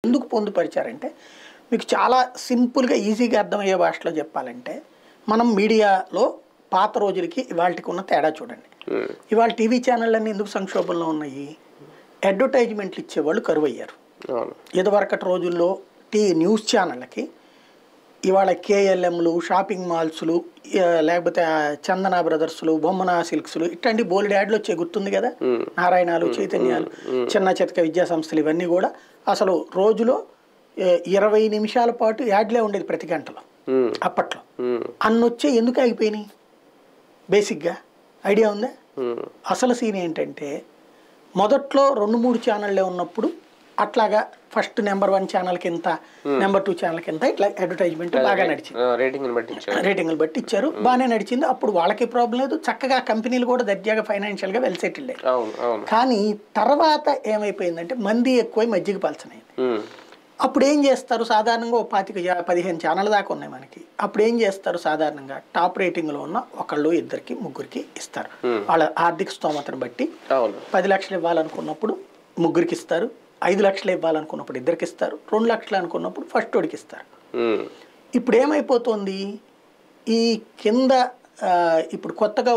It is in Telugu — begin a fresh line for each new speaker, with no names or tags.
ఎందుకు పొందుపరిచారంటే మీకు చాలా సింపుల్గా ఈజీగా అర్థమయ్యే భాషలో చెప్పాలంటే మనం మీడియాలో పాత రోజులకి ఇవాళకి ఉన్న తేడా చూడండి. ఇవాళ టీవీ ఛానళ్ళన్నీ ఎందుకు సంక్షోభంలో ఉన్నాయి? అడ్వర్టైజ్మెంట్లు ఇచ్చేవాళ్ళు కరువయ్యారు. ఇదివరకటి రోజుల్లో న్యూస్ ఛానళ్ళకి ఇవాళ కేఎల్ఎంలు, షాపింగ్ మాల్స్లు, లేకపోతే చందన బ్రదర్స్లు, బొమ్మన సిల్క్స్లు ఇట్లాంటి బోల్డ్ యాడ్లు వచ్చే గుర్తుంది కదా, నారాయణాలు, చైతన్యాలు, చిన్న చితక విద్యా సంస్థలు, ఇవన్నీ కూడా అసలు రోజులో 20 నిమిషాల పాటు యాడ్లే ఉండేది ప్రతి గంటలో అప్పట్లో. అన్నొచ్చే ఎందుకు ఆగిపోయినాయి? బేసిక్గా ఐడియా ఉందా? అసలు సీన్ ఏంటంటే మొదట్లో 2-3 ఛానళ్ళే ఉన్నప్పుడు అట్లాగా ఫస్ట్ నెంబర్ 1 ఛానల్కి ఎంత, నెంబర్ 2 ఛానల్కి ఎంత, ఇట్లా అడ్వర్టైజ్మెంట్ బాగా నడిచింది. రేటింగ్లు బట్టి ఇచ్చారు, బాగానే నడిచింది. అప్పుడు వాళ్ళకి ప్రాబ్లం లేదు, చక్కగా కంపెనీలు కూడా దర్జాగా ఫైనాన్షియల్గా వెల్ సెటిల్డ్ అయ్యాయి. కానీ తర్వాత ఏమైపోయిందంటే మంది ఎక్కువై మజ్జిగ పలచనైంది. అప్పుడు ఏం చేస్తారు సాధారణంగా? 15 ఛానల్ దాకా ఉన్నాయి మనకి. అప్పుడు ఏం చేస్తారు సాధారణంగా? టాప్ రేటింగ్లో ఉన్న 1, 2, 3 ఇస్తారు. వాళ్ళ ఆర్థిక స్తోమతను బట్టి 10 లక్షలు ఇవ్వాలనుకున్నప్పుడు 3 ఇస్తారు, 5 లక్షలు ఇవ్వాలనుకున్నప్పుడు 2 ఇస్తారు, 2 లక్షలు అనుకున్నప్పుడు ఫస్ట్ వాడికి ఇస్తారు. ఇప్పుడు ఏమైపోతుంది? ఈ కింద ఇప్పుడు కొత్తగా